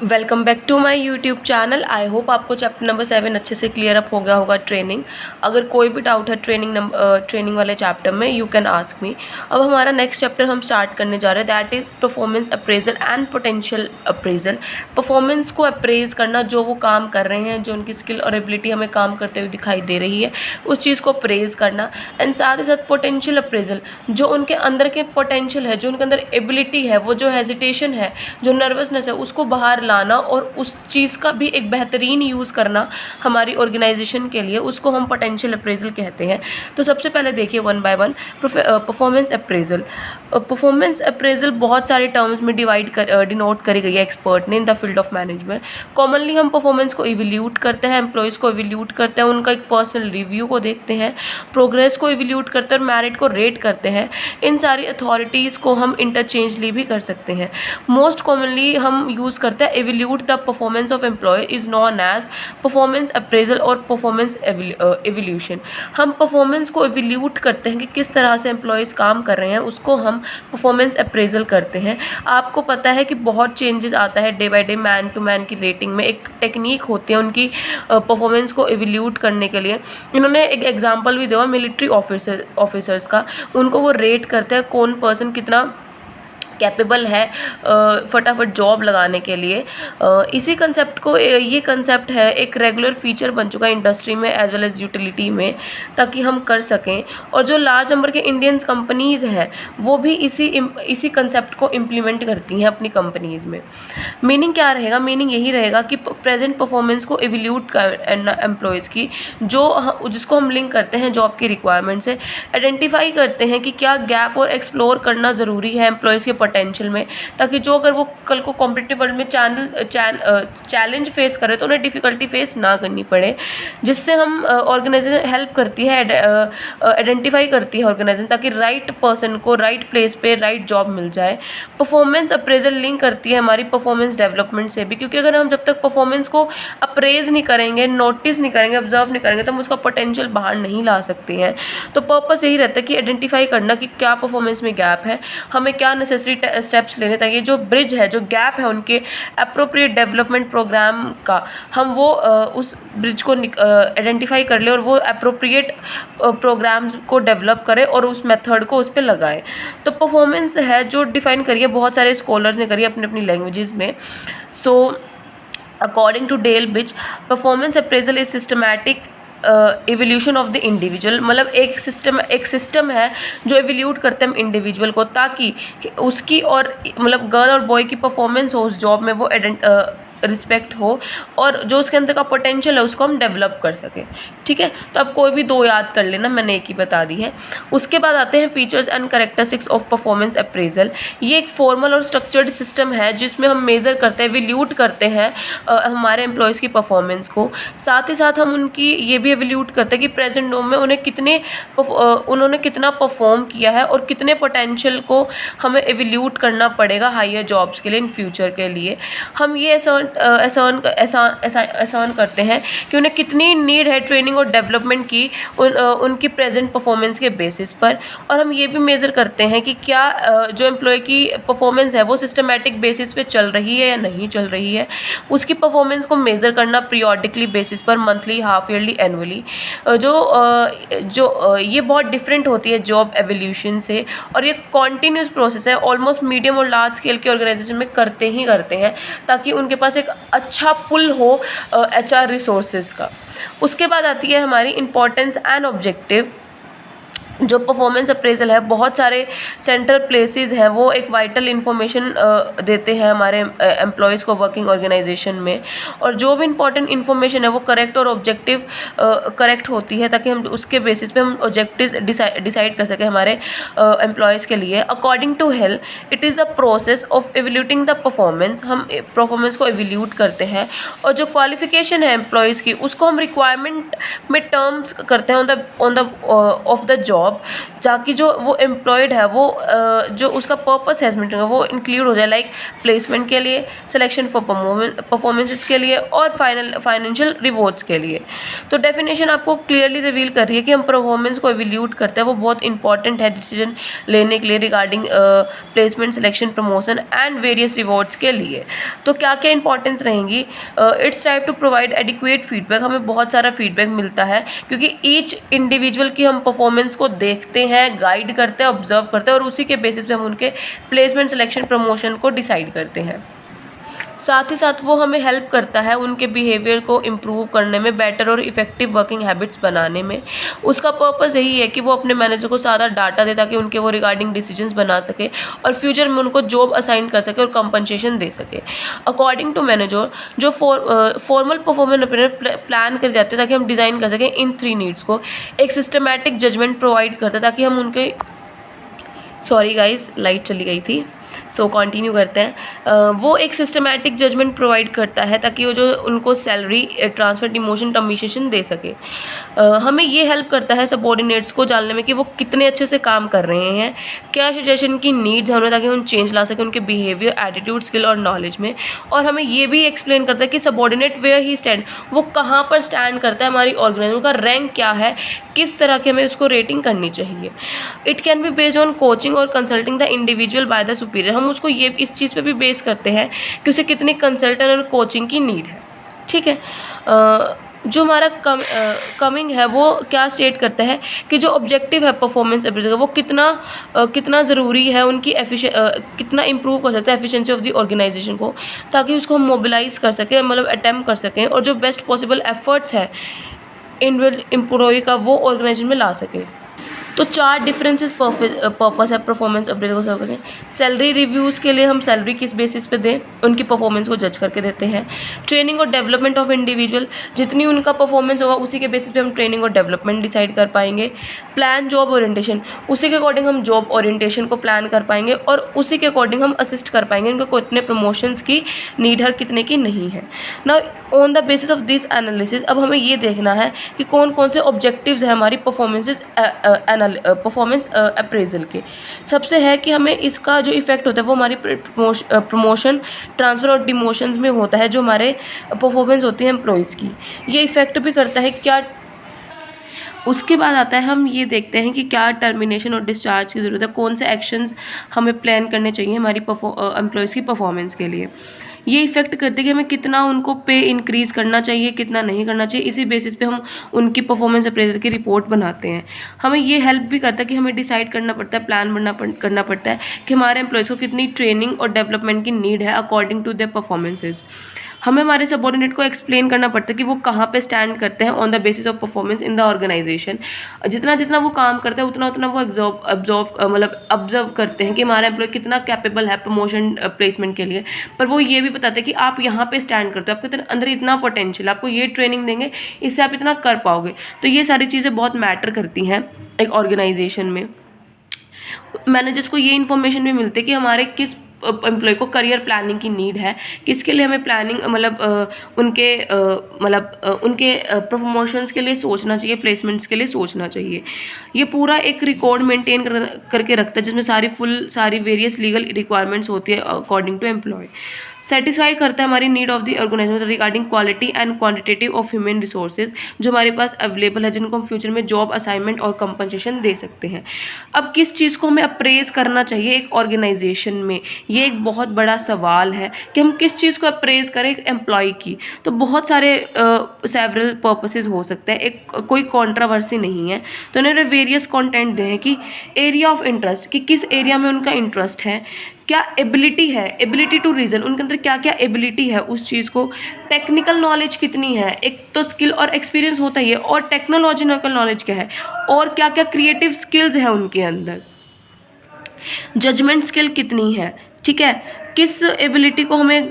Welcome back to my YouTube channel. I hope आपको chapter number 7 अच्छे से clear up हो गया होगा ट्रेनिंग। अगर कोई भी डाउट है ट्रेनिंग वाले चैप्टर में यू कैन आस्क मी। अब हमारा नेक्स्ट चैप्टर हम स्टार्ट करने जा रहे हैं, that is performance appraisal and potential appraisal. Performance को अप्रेज करना, जो वो काम कर रहे हैं, जो उनकी स्किल और एबिलिटी हमें काम करते हुए दिखाई दे रही है, उस चीज़ को अप्रेज करना। एंड साथ ही साथ पोटेंशियल अप्रेजल, जो उनके अंदर के पोटेंशियल है, जो उनके अंदर एबिलिटी है, वो जो हेजिटेशन है, जो नर्वसनेस है, उसको बाहर लाना और उस चीज़ का भी एक बेहतरीन यूज़ करना हमारी ऑर्गेनाइजेशन के लिए, उसको हम पोटेंशियल अप्रेजल कहते हैं। तो सबसे पहले देखिए one by one performance appraisal. Performance appraisal बहुत सारे टर्म्स में डिनोट करी गई है एक्सपर्ट ने in the field of management. Commonly हम परफॉर्मेंस को इवैल्यूएट करते हैं, एम्प्लॉयज़ को इवैल्यूएट करते हैं, उनका एक पर्सनल रिव्यू को देखते हैं, प्रोग्रेस को इवैल्यूएट करते हैं और मेरिट को रेट करते हैं। इन सारी अथॉरिटीज़ को हम इंटरचेंजली भी कर सकते हैं। मोस्ट कॉमनली हम यूज़ करते हैं evaluate the performance of employee is known as performance appraisal और परफॉर्मेंस इवैल्यूएशन। हम परफॉर्मेंस को इवैल्यूएट करते हैं कि किस तरह से एम्प्लॉयज़ काम कर रहे हैं, उसको हम परफॉर्मेंस अप्रेजल करते हैं। आपको पता है कि बहुत चेंजेस आता है day by day, man to man की रेटिंग में एक टेक्निक होती है उनकी परफॉर्मेंस को इवैल्यूएट करने के लिए। इन्होंने एक एग्जांपल भी दिया मिलिट्री ऑफिसर्स का। उनको वो रेट करते हैं कौन पर्सन कितना कैपेबल है फटाफट जॉब लगाने के लिए। इसी कंसेप्ट को, ये कंसेप्ट है एक रेगुलर फीचर बन चुका है इंडस्ट्री में एज वेल एज यूटिलिटी में, ताकि हम कर सकें। और जो लार्ज नंबर के इंडियन कंपनीज़ हैं वो भी इसी कंसेप्ट को इम्प्लीमेंट करती हैं अपनी कंपनीज़ में। मीनिंग क्या रहेगा? मीनिंग यही रहेगा कि प्रेजेंट परफॉर्मेंस को इवैल्यूएट कर एम्प्लॉयज़ की, जिसको हम लिंक करते हैं जॉब की रिक्वायरमेंट से, आइडेंटिफाई करते हैं कि क्या गैप और एक्सप्लोर करना ज़रूरी है एम्प्लॉयज़ के पोटेंशियल में, ताकि जो अगर वो कल को कॉम्पिटिटिव वर्ल्ड में चैलेंज फेस करे तो उन्हें डिफ़िकल्टी फेस ना करनी पड़े। जिससे हम ऑर्गेनाइजेशन हेल्प करती है, आइडेंटिफाई करती है ऑर्गेनाइजेशन, ताकि राइट पर्सन को राइट प्लेस पे राइट जॉब मिल जाए। परफॉर्मेंस अप्रेजल लिंक करती है हमारी परफॉर्मेंस डेवलपमेंट से भी, क्योंकि अगर हम जब तक परफॉर्मेंस को अप्रेज नहीं करेंगे, नोटिस नहीं करेंगे, ऑब्जर्व नहीं करेंगे, तो हम उसका पोटेंशियल बाहर नहीं ला सकते हैं। तो पर्पस यही रहता है कि आइडेंटिफाई करना कि क्या परफॉर्मेंस में गैप है, हमें क्या नेसेसरी स्टेप्स लेने, ताकि जो ब्रिज है, जो गैप है उनके अप्रोप्रिएट डेवलपमेंट प्रोग्राम का, हम वो उस ब्रिज को आइडेंटिफाई कर ले और वो अप्रोप्रिएट प्रोग्राम्स को डेवलप करें और उस मेथड को उस पर लगाएं। तो परफॉर्मेंस है जो डिफाइन करिए बहुत सारे स्कॉलर्स ने करी अपनी अपनी लैंग्वेजेस में। So according to Dale Beach, performance appraisal is systematic evolution of the individual. मतलब एक सिस्टम है जो इवोल्यूट करते हैं हम इंडिविजुअल को, ताकि उसकी और मतलब गर्ल और बॉय की परफॉर्मेंस हो उस जॉब में, वो रिस्पेक्ट हो और जो उसके अंदर का पोटेंशियल है उसको हम डेवलप कर सकें। ठीक है, तो अब कोई भी दो याद कर लेना, मैंने एक ही बता दी है। उसके बाद आते हैं features and characteristics of performance appraisal. ये एक फॉर्मल और स्ट्रक्चर्ड सिस्टम है जिसमें हम मेज़र करते हैं, इवैल्यूएट करते हैं हमारे एम्प्लॉयज़ की परफॉर्मेंस को। साथ ही साथ हम उनकी ये भी इवैल्यूएट करते हैं कि प्रेजेंट जॉब में उन्होंने कितना परफॉर्म किया है और कितने पोटेंशियल को हमें इवैल्यूएट करना पड़ेगा हायर जॉब्स के लिए, इन फ्यूचर के लिए। हम ये एहसान करते हैं कि उन्हें कितनी नीड है ट्रेनिंग और डेवलपमेंट की उनकी प्रेजेंट परफॉर्मेंस के बेसिस पर। और हम ये भी मेज़र करते हैं कि क्या जो एम्प्लॉय की परफॉर्मेंस है वो सिस्टमेटिक बेसिस पे चल रही है या नहीं चल रही है। उसकी परफॉर्मेंस को मेज़र करना पीरियोडिकली बेसिस पर, मंथली, हाफ ईयरली, एनुअली। ये बहुत डिफरेंट होती है जॉब एवोल्यूशन से, और ये कॉन्टीन्यूस प्रोसेस है, ऑलमोस्ट मीडियम और लार्ज स्केल के ऑर्गेनाइजेशन में करते हैं, ताकि उनके पास एक अच्छा पुल हो HR रिसोर्सेज का। उसके बाद आती है हमारी इम्पोर्टेंस एंड ऑब्जेक्टिव। जो परफॉर्मेंस अप्रेजल है, बहुत सारे सेंट्रल प्लेसेस हैं, वो एक वाइटल इन्फॉर्मेशन देते हैं हमारे एम्प्लॉयज़ को वर्किंग ऑर्गेनाइजेशन में। और जो भी इंपॉर्टेंट इन्फॉर्मेशन है वो करेक्ट और ऑब्जेक्टिव करेक्ट होती है, ताकि हम उसके बेसिस पे हम ऑब्जेक्टिव्स डिसाइड कर सकें हमारे एम्प्लॉयज़ के लिए। According to Hale, it is a process of evaluating the performance. हम परफॉर्मेंस को इवैल्यूएट करते हैं, और जो क्वालिफिकेशन है एम्प्लॉयज़ की, उसको हम रिक्वायरमेंट में टर्म्स करते हैं on the of the job. Job, ताकि जो वो एम्प्लॉयड है वो जो उसका पर्पस है इसमें वो इंक्लूड हो जाए, लाइक प्लेसमेंट के लिए, सिलेक्शन फॉर परफॉर्मेंसेस के लिए और फाइनेंशियल रिवॉर्ड्स के लिए। तो डेफिनेशन आपको क्लियरली रिवील कर रही है कि हम परफॉर्मेंस को एवेल्यूट करते हैं, वो बहुत इंपॉर्टेंट है डिसीजन लेने के लिए regarding placement, selection, promotion and various rewards के लिए। तो क्या क्या इंपॉर्टेंस रहेंगी? It's time to provide adequate feedback, हमें बहुत सारा फीडबैक मिलता है क्योंकि ईच इंडिविजुअल की हम परफॉर्मेंस को देखते हैं, गाइड करते हैं, ऑब्जर्व करते हैं और उसी के बेसिस पे हम उनके प्लेसमेंट, सिलेक्शन, प्रमोशन को डिसाइड करते हैं। साथ ही साथ वो हमें हेल्प करता है उनके बिहेवियर को इम्प्रूव करने में, बेटर और इफेक्टिव वर्किंग हैबिट्स बनाने में। उसका पर्पस यही है कि वो अपने मैनेजर को सारा डाटा दे ताकि उनके वो रिगार्डिंग डिसीजंस बना सके और फ्यूचर में उनको जॉब असाइन कर सके और कंपनसेशन दे सके। अकॉर्डिंग टू मैनेजर जो फॉर्मल परफॉर्मेंस प्लान कर जाते हैं ताकि हम डिज़ाइन कर सकें इन 3 नीड्स को। एक सिस्टमैटिक जजमेंट प्रोवाइड करता है ताकि हम उनके, सॉरी गाइस लाइट चली गई थी, सो कंटिन्यू करते हैं। वो एक सिस्टमैटिक जजमेंट प्रोवाइड करता है ताकि वो जो उनको सैलरी, ट्रांसफर, डिमोशन, टर्मिनेशन दे सके। हमें ये हेल्प करता है सबॉर्डिनेट्स को जानने में कि वो कितने अच्छे से काम कर रहे हैं, क्या सिचुएशन की नीड्स हैं उन्हें, ताकि हम चेंज ला सकें उनके बिहेवियर, एटीट्यूड, स्किल और नॉलेज में। और हमें ये भी एक्सप्लेन करता है कि सबॉर्डिनेट वेयर ही स्टैंड, वो कहाँ पर स्टैंड करता है हमारी ऑर्गेनाइजेशन का, रैंक क्या है, किस तरह की हमें उसको रेटिंग करनी चाहिए। It can be based on coaching और consulting the individual by the superior, हम उसको ये इस चीज़ पे भी बेस करते हैं कि उसे कितनी कंसल्टेंट और कोचिंग की नीड है। ठीक है, जो हमारा कमिंग है वो क्या स्टेट करता है कि जो ऑब्जेक्टिव है परफॉर्मेंस अप्रेजल वो कितना ज़रूरी है, उनकी कितना इंप्रूव कर सकता है एफिशिएंसी ऑफ द ऑर्गेनाइजेशन को, ताकि उसको हम मोबिलाइज कर सकें, मतलब अटेम्प्ट कर सकें और जो बेस्ट पॉसिबल एफर्ट्स है इंडिविजुअल एम्प्लॉय का वो ऑर्गेनाइजेशन में ला सके। तो 4 डिफरेंसेस पर्पस है परफॉर्मेंस अप्रेजल को सर्व करें। सैलरी रिव्यूज़ के लिए हम सैलरी किस बेसिस पे दें, उनकी परफॉर्मेंस को जज करके देते हैं। ट्रेनिंग और डेवलपमेंट ऑफ इंडिविजुअल, जितनी उनका परफॉर्मेंस होगा उसी के बेसिस पे हम ट्रेनिंग और डेवलपमेंट डिसाइड कर पाएंगे। प्लान जॉब ओरिएंटेशन, उसी के अकॉर्डिंग हम जॉब ओरिएंटेशन को प्लान कर पाएंगे और उसी के अकॉर्डिंग हम असिस्ट कर पाएंगे उनको कितने प्रमोशंस की नीड है, कितने की नहीं है ना। On the basis of this analysis अब हमें ये देखना है कि कौन कौन से ऑब्जेक्टिव्स हैं हमारी परफॉर्मेंस अप्रेजल के। सबसे है कि हमें इसका जो इफेक्ट होता है वो हमारी प्रमोशन, ट्रांसफ़र और डिमोशंस में होता है, जो हमारे परफॉर्मेंस होती है एम्प्लॉयज़ की, ये इफ़ेक्ट भी करता है क्या। उसके बाद आता है हम ये देखते हैं कि क्या टर्मिनेशन और डिस्चार्ज की ज़रूरत है, कौन से एक्शंस हमें प्लान करने चाहिए हमारी एम्प्लॉयज़ की परफॉर्मेंस के लिए। ये इफ़ेक्ट करते हैं कि हमें कितना उनको पे इंक्रीज़ करना चाहिए, कितना नहीं करना चाहिए, इसी बेसिस पे हम उनकी परफॉर्मेंस अप्रेजल की रिपोर्ट बनाते हैं। हमें ये हेल्प भी करता है कि हमें डिसाइड करना पड़ता है, प्लान करना पड़ता है कि हमारे एम्प्लॉयज़ को कितनी ट्रेनिंग और डेवलपमेंट की नीड है अकॉर्डिंग टू देयर परफॉर्मेंसेस। हमें हमारे सबऑर्डिनेट को एक्सप्लेन करना पड़ता है कि वो कहाँ पे स्टैंड करते हैं on the basis of performance in the organisation. जितना जितना वो काम करता है उतना उतना वो ऑब्जर्व करते हैं कि हमारा एम्प्लॉय कितना कैपेबल है प्रमोशन प्लेसमेंट के लिए। पर वो ये भी बताते हैं कि आप यहाँ पे स्टैंड करते हो, आपके अंदर इतना पोटेंशियल, आपको ये ट्रेनिंग देंगे, इससे आप इतना कर पाओगे। तो ये सारी चीज़ें बहुत मैटर करती हैं एक ऑर्गेनाइजेशन में। मैनेजर्स को ये इन्फॉर्मेशन भी मिलती है कि हमारे किस एम्प्लॉय को करियर प्लानिंग की नीड है, किसके लिए हमें प्लानिंग उनके प्रमोशंस के लिए सोचना चाहिए, प्लेसमेंट्स के लिए सोचना चाहिए। ये पूरा एक रिकॉर्ड मेंटेन करके रखता है जिसमें सारी वेरियस लीगल रिक्वायरमेंट्स होती है अकॉर्डिंग टू एम्प्लॉय। सेटिस्फाई करता है हमारी need of the organisation regarding quality and quantitative of human resources जो हमारे पास अवेलेबल है, जिनको हम फ्यूचर में जॉब असाइनमेंट और कंपनसेशन दे सकते हैं। अब किस चीज़ को हमें अप्रेज करना चाहिए एक ऑर्गेनाइजेशन में, ये एक बहुत बड़ा सवाल है कि हम किस चीज़ को अप्रेज करें एक एम्प्लॉय की। तो बहुत सारे सेवरल पर्पसेस हो सकते हैं, एक कोई कॉन्ट्रावर्सी नहीं है। तो उन्होंने वेरियस कंटेंट दे हैं कि एरिया ऑफ इंटरेस्ट, कि किस एरिया में उनका इंटरेस्ट है, क्या एबिलिटी है, एबिलिटी टू रीज़न, उनके अंदर क्या क्या एबिलिटी है उस चीज़ को, टेक्निकल नॉलेज कितनी है, एक तो स्किल और एक्सपीरियंस होता ही है, और टेक्नोलॉजिकल नॉलेज क्या है, और क्या क्या क्रिएटिव स्किल्स हैं उनके अंदर, जजमेंट स्किल कितनी है, ठीक है, किस एबिलिटी को हमें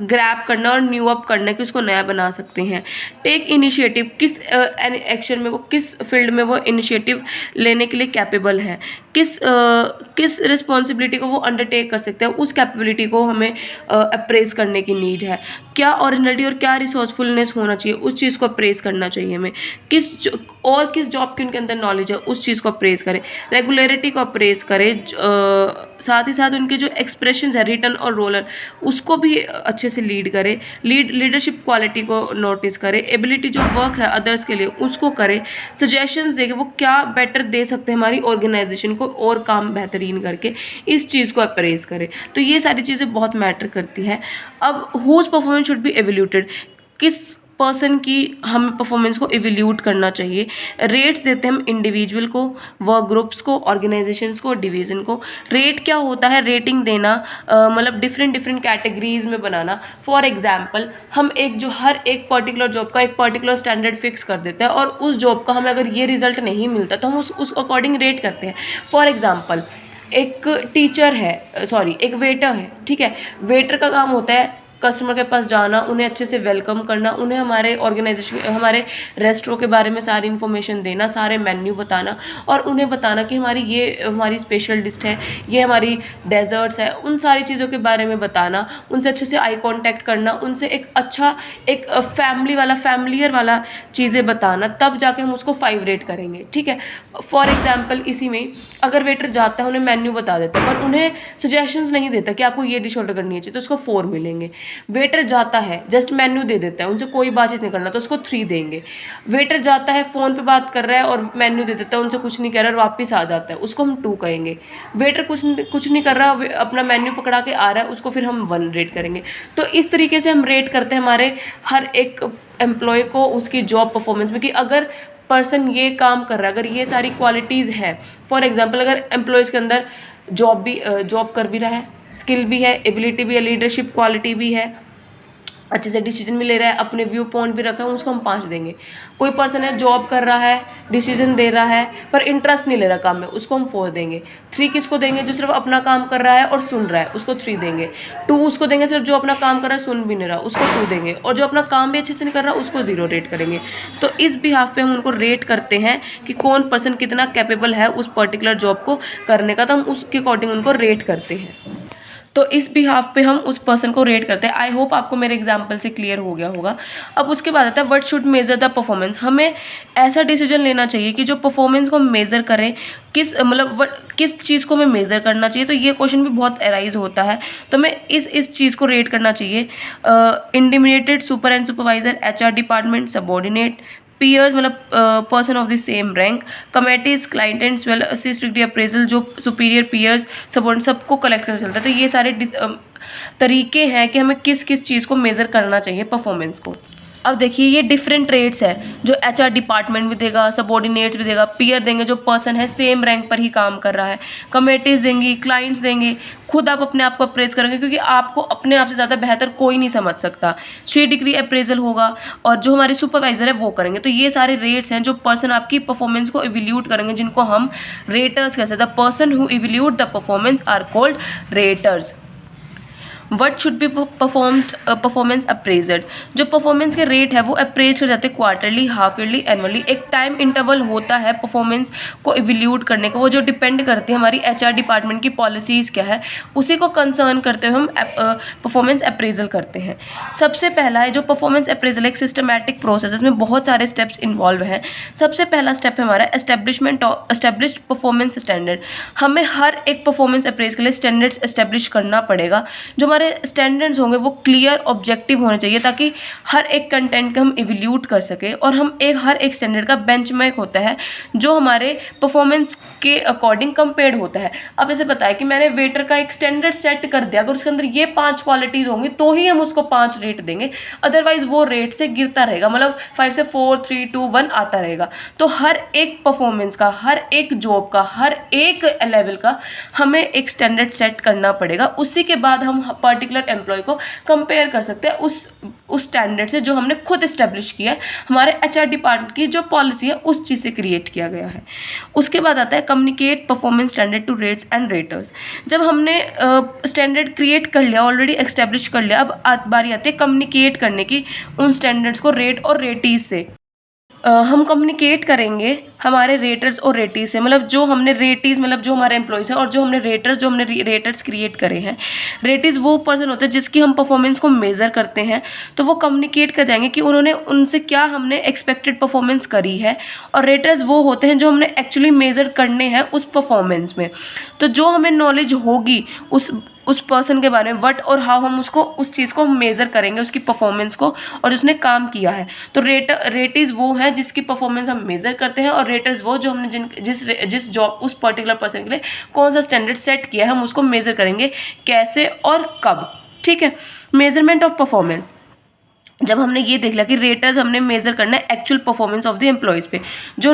ग्रैब करना और न्यू अप करना है कि उसको नया बना सकते हैं। टेक इनिशिएटिव, किस एक्शन में वो, किस फील्ड में वो इनिशिएटिव लेने के लिए कैपेबल है, किस रिस्पॉन्सिबिलिटी को वो अंडरटेक कर सकते हैं, उस कैपेबिलिटी को हमें अप्रेज करने की नीड है। क्या ओरिजिनलिटी और क्या रिसोर्सफुलनेस होना चाहिए, उस चीज़ को अप्रेज करना चाहिए हमें। किस जॉब की उनके अंदर नॉलेज है, उस चीज़ को अप्रेज करें। रेगुलरिटी को अप्रेज करें। साथ ही साथ उनके जो एक्सप्रेशन है रिटन और रोलर, उसको भी अच्छे से लीड करें। लीडरशिप क्वालिटी को नोटिस करें। एबिलिटी जो वर्क है अदर्स के लिए, उसको करें। सजेशंस दें कि वो क्या बेटर दे सकते हैं हमारी ऑर्गेनाइजेशन को और काम बेहतरीन करके, इस चीज़ को अप्रेज करें। तो ये सारी चीज़ें बहुत मैटर करती है। अब whose performance should be evaluated, किस पर्सन की हमें परफॉर्मेंस को इवेल्यूट करना चाहिए। रेट्स देते हैं हम इंडिविजुअल को, वर्क ग्रुप्स को, ऑर्गेनाइजेशंस को, डिवीज़न को। रेट क्या होता है, रेटिंग देना, मतलब डिफरेंट कैटेगरीज में बनाना। फॉर एग्जाम्पल, हम हर एक पर्टिकुलर जॉब का एक पर्टिकुलर स्टैंडर्ड फिक्स कर देते हैं और उस जॉब का हमें अगर ये रिजल्ट नहीं मिलता तो हम उस अकॉर्डिंग रेट करते हैं। फॉर एग्जाम्पल, एक टीचर है, सॉरी एक वेटर है, ठीक है। वेटर का काम होता है कस्टमर के पास जाना, उन्हें अच्छे से वेलकम करना, उन्हें हमारे ऑर्गेनाइजेशन, हमारे रेस्टोरेंट के बारे में सारी इन्फॉर्मेशन देना, सारे मेन्यू बताना और उन्हें बताना कि हमारी स्पेशल डिश है, ये हमारी डेजर्ट्स है, उन सारी चीज़ों के बारे में बताना, उनसे अच्छे से आई कांटेक्ट करना, उनसे एक फैमिलियर वाला चीज़ें बताना, तब जाके हम उसको 5 रेट करेंगे, ठीक है। फॉर एग्जाम्पल, इसी में अगर वेटर जाता है, उन्हें मेन्यू बता देता है पर उन्हें सजेशंस नहीं देता कि आपको ये डिश ऑर्डर करनी है, तो उसको 4 मिलेंगे। वेटर जाता है, जस्ट मेन्यू दे देता है, उनसे कोई बातचीत नहीं करना, तो उसको 3 देंगे। वेटर जाता है, फ़ोन पे बात कर रहा है और मेन्यू दे देता है, उनसे कुछ नहीं कह रहा और वापस आ जाता है, उसको हम 2 कहेंगे। वेटर कुछ नहीं कर रहा, अपना मेन्यू पकड़ा के आ रहा है, उसको फिर हम 1 रेट करेंगे। तो इस तरीके से हम रेट करते हैं हमारे हर एक एम्प्लॉय को उसकी जॉब परफॉर्मेंस में, कि अगर पर्सन ये काम कर रहा है, अगर ये सारी क्वालिटीज़ हैं। फॉर एग्जाम्पल, अगर एम्प्लॉयज़ के अंदर जॉब कर भी रहा है, स्किल भी है, एबिलिटी भी है, लीडरशिप क्वालिटी भी है, अच्छे से डिसीजन भी ले रहा है, अपने व्यू पॉइंट भी रखा है, उसको हम 5 देंगे। कोई पर्सन है जॉब कर रहा है, डिसीजन दे रहा है पर इंटरेस्ट नहीं ले रहा काम में, उसको हम 4 देंगे। 3 किसको देंगे, जो सिर्फ अपना काम कर रहा है और सुन रहा है, उसको 3 देंगे। 2 उसको देंगे सिर्फ जो अपना काम कर रहा है, सुन भी नहीं रहा, उसको 2 देंगे। और जो अपना काम भी अच्छे से नहीं कर रहा, उसको 0 रेट करेंगे। तो इस बिहाफ पे हम उनको रेट करते हैं कि कौन पर्सन कितना कैपेबल है उस पर्टिकुलर जॉब को करने का, तो हम उसके अकॉर्डिंग उनको रेट करते हैं। तो इस बिहाफ पे हम उस पर्सन को रेट करते हैं। आई होप आपको मेरे एग्जाम्पल से क्लियर हो गया होगा। अब उसके बाद आता है what should measure the performance. हमें ऐसा डिसीजन लेना चाहिए कि जो परफॉर्मेंस को मेज़र करें, किस चीज़ को हमें मेज़र करना चाहिए। तो ये क्वेश्चन भी बहुत अराइज होता है, तो हमें इस चीज़ को रेट करना चाहिए। इंडिमिनेटेड, super and supervisor, HR department, subordinate, peers मतलब person of the same rank, committees, client and स्वेल, असिस्ट डिग्री अप्रेजल, जो सुपीरियर, पीयर्स, सबॉर्डिनेट, सबको कलेक्ट करना चलता है। तो ये सारे तरीके हैं कि हमें किस चीज़ को मेज़र करना चाहिए परफॉर्मेंस को। अब देखिए ये डिफरेंट रेट्स है, जो HR डिपार्टमेंट भी देगा, सबॉर्डिनेट्स भी देगा, पीयर देंगे जो पर्सन है सेम रैंक पर ही काम कर रहा है, कमेटीज देंगी, क्लाइंट्स देंगे, खुद आप अपने आप को अप्रेज करेंगे क्योंकि आपको अपने आप से ज़्यादा बेहतर कोई नहीं समझ सकता। 3 डिग्री अप्रेजल होगा और जो हमारे सुपरवाइजर है वो करेंगे। तो ये सारे रेट्स हैं जो पर्सन आपकी परफॉर्मेंस को इवेल्यूट करेंगे, जिनको हम रेटर्स कहते हैं। The person who evaluate the performance are called raters. What should be performance appraised. जो परफॉर्मेंस के रेट है वो अप्रेज कर जाते हैं क्वार्टरली, हाफ ईयरली, एनुअली। एक टाइम इंटरवल होता है परफॉर्मेंस को इवेल्यूट करने का, वो जो डिपेंड करती है हमारी HR डिपार्टमेंट की पॉलिसीज़ क्या है, उसी को कंसर्न करते हुए हम परफॉर्मेंस अप्रेजल करते हैं। सबसे पहला है जो परफॉर्मेंस अप्रेजल, एक सिस्टमैटिक प्रोसेस, इसमें बहुत सारे स्टेप्स इन्वॉल्व हैं। सबसे पहला स्टेप है हमारा एस्टेब्लिश्ड परफॉर्मेंस स्टैंडर्ड। हमें हर एक परफॉर्मेंस अप्रेज के लिए स्टैंडर्ड्स एस्टेब्लिश करना पड़ेगा। जो हमारे स्टैंडर्ड्स होंगे वो क्लियर, ऑब्जेक्टिव होने चाहिए ताकि हर एक कंटेंट का हम इवेल्यूट कर सके। और हम हर एक स्टैंडर्ड का बेंचमार्क होता है जो हमारे परफॉर्मेंस के अकॉर्डिंग कंपेयर्ड होता है। अब ऐसे पता है कि मैंने वेटर का एक स्टैंडर्ड सेट कर दिया, अगर उसके अंदर ये 5 क्वालिटीज़ होंगी तो ही हम उसको 5 रेट देंगे, अदरवाइज वो रेट से गिरता रहेगा, मतलब 5 से 4, 3, 2, 1 आता रहेगा। तो हर एक परफॉर्मेंस का, हर एक जॉब का, हर एक लेवल का हमें एक स्टैंडर्ड सेट करना पड़ेगा। उसी के बाद हम पर्टिकुलर एम्प्लॉय को कंपेयर कर सकते हैं उस स्टैंडर्ड से जो हमने खुद इस्टेब्लिश किया है, हमारे HR डिपार्टमेंट की जो पॉलिसी है उस चीज़ से क्रिएट किया गया है। उसके बाद आता है communicate performance standard to rates and raters. जब हमने स्टैंडर्ड क्रिएट कर लिया, ऑलरेडी एस्टेब्लिश कर लिया, अब बारी आती है कम्युनिकेट करने की उन स्टैंडर्ड्स को रेट और रेटीज से। हम कम्युनिकेट करेंगे हमारे रेटर्स और रेटीज से, मतलब जो हमने रेटीज मतलब जो हमारे एम्प्लॉयज़ हैं, और जो हमने रेटर्स क्रिएट करे हैं। रेटीज वो पर्सन होते हैं जिसकी हम परफॉर्मेंस को मेज़र करते हैं, तो वो कम्युनिकेट कर जाएंगे कि उन्होंने उनसे क्या हमने एक्सपेक्टेड परफॉर्मेंस करी है। और रेटर्स वो होते हैं जो हमने एक्चुअली मेज़र करने हैं उस परफॉर्मेंस में। तो जो हमें नॉलेज होगी उस पर्सन के बारे में, वट और हाउ हम उसको उस चीज़ को हम मेज़र करेंगे, उसकी परफॉर्मेंस को, और उसने काम किया है। तो रेटीज वो हैं जिसकी परफॉर्मेंस हम मेज़र करते हैं, और रेटर्स वो जो हमने जिस जॉब उस पर्टिकुलर पर्सन के लिए कौन सा स्टैंडर्ड सेट किया है, हम उसको मेज़र करेंगे कैसे और कब। ठीक है, मेजरमेंट ऑफ परफॉर्मेंस। जब हमने ये देख लिया कि रेटर्स हमने मेज़र करना है actual performance of the employees पे, जो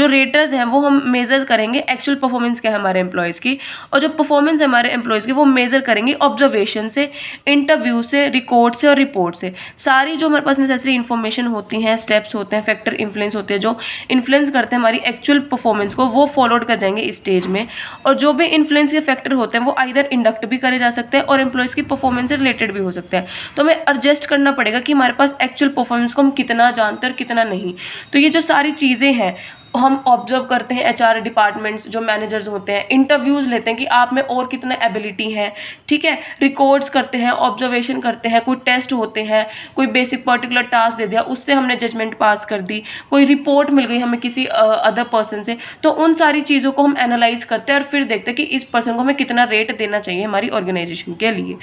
रेटर्स हैं वो हम मेज़र करेंगे एक्चुअल परफॉर्मेंस क्या है हमारे एम्प्लॉयज़ की, और जो परफॉर्मेंस है हमारे एम्प्लॉयज़ की वो मेज़र करेंगे ऑब्जर्वेशन से, इंटरव्यू से, रिकॉर्ड से और रिपोर्ट से। सारी जो हमारे पास नेसेसरी इन्फॉर्मेशन होती हैं, स्टेप्स होते हैं, फैक्टर इन्फ्लुएंस होते हैं जो इन्फ्लुएंस करते हैं हमारी एक्चुअल परफॉर्मेंस को, वो फॉलोड कर जाएंगे इस स्टेज में। और जो भी इन्फ्लुएंस के फैक्टर होते हैं वो आइदर इंडक्ट भी करे जा सकते हैं और एम्प्लॉयज़ की परफॉर्मेंस से रिलेटेड भी हो सकते हैं। तो हमें एडजस्ट करना पड़ेगा कि हमारे पास एक्चुअल परफॉर्मेंस को हम कितना जानते हैं और कितना नहीं। तो ये जो सारी चीज़ें हैं हम ऑब्जर्व करते हैं, एचआर डिपार्टमेंट्स जो मैनेजर्स होते हैं इंटरव्यूज़ लेते हैं कि आप में और कितना एबिलिटी है। ठीक है, रिकॉर्ड्स करते हैं, ऑब्जर्वेशन करते हैं, कोई टेस्ट होते हैं, कोई बेसिक पर्टिकुलर टास्क दे दिया उससे हमने जजमेंट पास कर दी, कोई रिपोर्ट मिल गई हमें किसी अदर पर्सन से, तो उन सारी चीज़ों को हम एनालाइज करते हैं और फिर देखते हैं कि इस पर्सन को हमें कितना रेट देना चाहिए हमारी ऑर्गेनाइजेशन के लिए।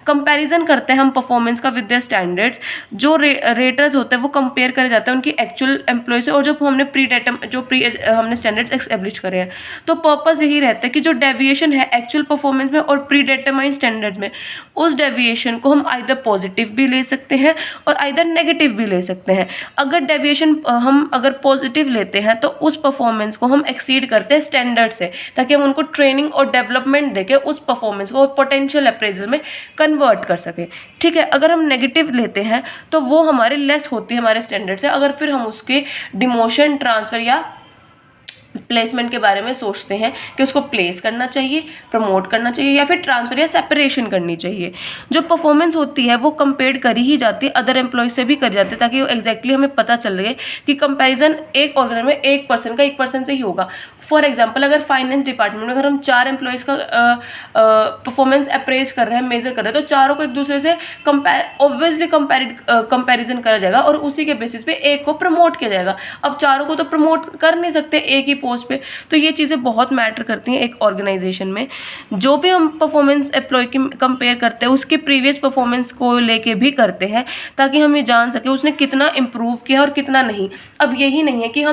कंपेरिजन करते हैं हम परफॉर्मेंस का विद द स्टैंडर्ड्स। जो रेटर्स होते हैं वो कंपेयर करे जाते हैं उनकी एक्चुअल एम्प्लॉय से और जो हमने हमने स्टैंडर्ड्स एस्टेब्लिश करे हैं। तो पर्पस यही रहता है कि जो डेविएशन है एक्चुअल परफॉर्मेंस में और प्री डिटरमाइंड स्टैंडर्ड्स में, उस डेविएशन को हम आइदर पॉजिटिव भी ले सकते हैं और आइदर नेगेटिव भी ले सकते हैं। अगर डेविएशन हम अगर पॉजिटिव लेते हैं तो उस परफॉर्मेंस को हम एक्सीड करते हैं स्टैंडर्ड से, ताकि हम उनको ट्रेनिंग और डेवलपमेंट देके उस परफॉर्मेंस को पोटेंशियल अप्रेजल में कन्वर्ट कर सकें। ठीक है, अगर हम नेगेटिव लेते हैं तो वो हमारे लेस होती है हमारे स्टैंडर्ड से, अगर फिर हम उसके डिमोशन, ट्रांसफ़र या प्लेसमेंट के बारे में सोचते हैं कि उसको प्लेस करना चाहिए, प्रमोट करना चाहिए या फिर ट्रांसफ़र या सेपरेशन करनी चाहिए। जो परफॉर्मेंस होती है वो कंपेयर करी ही जाती है, अदर एम्प्लॉयज़ से भी करी जाती है, ताकि वो एग्जैक्टली हमें पता चल रहे कि कंपैरिजन एक ऑर्गन में एक पर्सन से ही होगा। फॉर एग्जाम्पल, अगर फाइनेंस डिपार्टमेंट में अगर हम 4 एम्प्लॉयज़ का परफॉर्मेंस अप्रेज कर रहे हैं, मेजर कर रहे हैं, तो चारों को एक दूसरे से ऑब्वियसली कंपेरिजन करा जाएगा और उसी के बेसिस पे एक को प्रमोट किया जाएगा। अब चारों को तो प्रमोट कर नहीं सकते एक ही पोस्ट पे, तो ये चीज़ें बहुत मैटर करती हैं एक ऑर्गेनाइजेशन में। जो भी हम परफॉर्मेंस एम्प्लॉय की कंपेयर करते हैं उसके प्रीवियस परफॉर्मेंस को लेके भी करते हैं, ताकि हम ये जान सके उसने कितना इम्प्रूव किया और कितना नहीं। अब यही नहीं है कि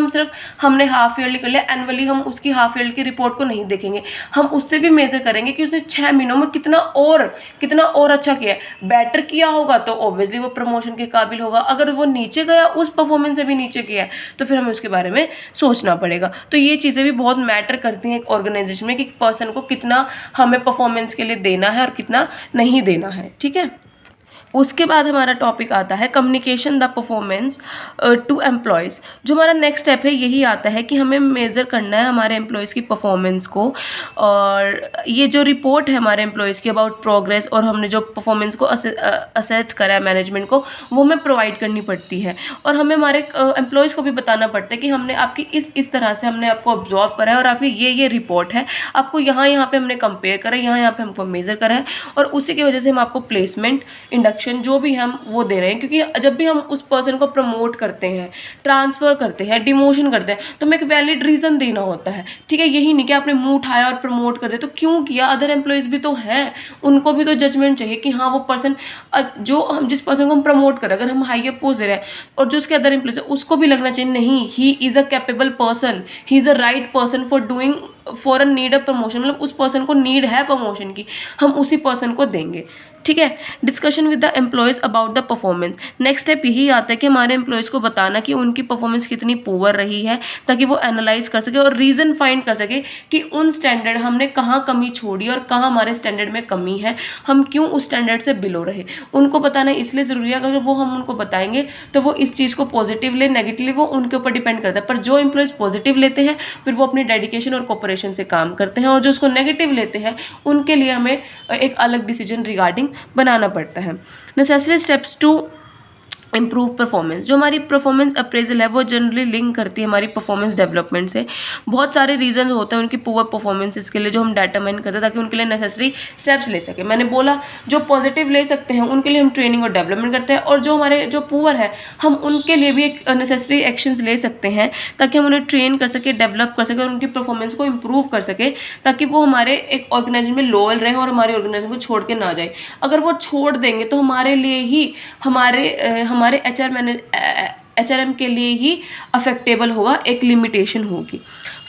हमने हाफ ईयरली कर लिया, एनुअली हम उसकी हाफ ईयरली की रिपोर्ट को नहीं देखेंगे, हम उससे भी मेजर करेंगे कि उसने 6 महीनों में कितना और अच्छा किया है। बेटर किया होगा तो ऑब्वियसली वो प्रमोशन के काबिल होगा, अगर वो नीचे गया, उस परफॉर्मेंस से भी नीचे गया है, तो फिर हमें उसके बारे में सोचना पड़ेगा। तो ये चीज़ें भी बहुत मैटर करती हैं एक ऑर्गेनाइजेशन में कि पर्सन को कितना हमें परफॉर्मेंस के लिए देना है और कितना नहीं देना है। ठीक है, उसके बाद हमारा टॉपिक आता है communication the performance to employees. जो हमारा नेक्स्ट स्टेप है यही आता है कि हमें मेज़र करना है हमारे एम्प्लॉयज़ की परफॉर्मेंस को, और ये जो रिपोर्ट है हमारे एम्प्लॉयज़ की अबाउट प्रोग्रेस और हमने जो परफॉर्मेंस को असेस करा है मैनेजमेंट को, वो हमें प्रोवाइड करनी पड़ती है। और हमें हमारे एम्प्लॉयज़ को भी बताना पड़ता है कि हमने आपकी इस तरह से हमने आपको ऑब्जर्व करा है और आपकी ये रिपोर्ट है, आपको यहाँ पे हमने कंपेयर करा है, यहाँ पे हमको मेज़र करा है, और उसी की वजह से हम आपको प्लेसमेंट, इंडक्शन जो भी हम वो दे रहे हैं। क्योंकि जब भी हम उस पर्सन को प्रमोट करते हैं, ट्रांसफ़र करते हैं, डिमोशन करते हैं, तो हमें एक वैलिड रीज़न देना होता है। ठीक है, यही नहीं कि आपने मुंह उठाया और प्रमोट कर दिया, तो क्यों किया? अदर एम्प्लॉयज़ भी तो हैं, उनको भी तो जजमेंट चाहिए कि हाँ वो पर्सन जिस पर्सन को हम प्रमोट कर रहे हैं, अगर हम हाईयर पोस्ट दे रहे हैं और जो उसके अदर एम्प्लॉयज़ है उसको भी लगना चाहिए नहीं, he is a capable person, he is a right person for a need a promotion, मतलब उस पर्सन को नीड है प्रमोशन की, हम उसी पर्सन को देंगे। ठीक है, discussion with the employees about the performance. Next step यही आता है कि हमारे एम्प्लॉयज़ को बताना कि उनकी परफॉर्मेंस कितनी पुअर रही है, ताकि वो एनालाइज कर सके और रीज़न फाइंड कर सके कि उन स्टैंडर्ड हमने कहाँ कमी छोड़ी और कहाँ हमारे स्टैंडर्ड में कमी है, हम क्यों उस स्टैंडर्ड से बिलो रहे। उनको बताना इसलिए ज़रूरी है, अगर वो हम उनको बताएंगे तो वो इस चीज़ को पॉजिटिव ले, नेगेटिवली वो उनके ऊपर डिपेंड करता है। पर जो एम्प्लॉयज़ पॉजिटिव लेते हैं फिर वो अपनी डेडिकेशन और कोऑपरेशन से काम करते हैं, और जो उसको नेगेटिव लेते हैं उनके लिए हमें एक अलग डिसीजन रिगार्डिंग बनाना पड़ता है। Necessary steps to improve performance. जो हमारी परफॉर्मेंस अप्रेजल है वो जनरली लिंक करती है हमारी परफॉर्मेंस डेवलपमेंट से। बहुत सारे रीजन होते हैं उनकी पुअर परफॉर्मेंसेस के लिए जो हम डिटरमाइन करते हैं ताकि उनके लिए नेसेसरी स्टेप्स ले सकें। मैंने बोला जो पॉजिटिव ले सकते हैं उनके लिए हम ट्रेनिंग और डेवलपमेंट करते हैं, और जो हमारे जो पुअर है हम उनके लिए भी एक नेसेसरी एक्शंस ले सकते हैं ताकि हम उन्हें ट्रेन कर सके, डेवलप कर सके और उनकी परफॉर्मेंस को इम्प्रूव कर सके ताकि वो हमारे एक ऑर्गेनाइजेशन में लोअल रहे और हमारे ऑर्गेनाइजेशन को छोड़ के ना जाए। अगर वो छोड़ देंगे तो हमारे लिए ही हमारे HRM के लिए ही अफेक्टेबल होगा, एक लिमिटेशन होगी।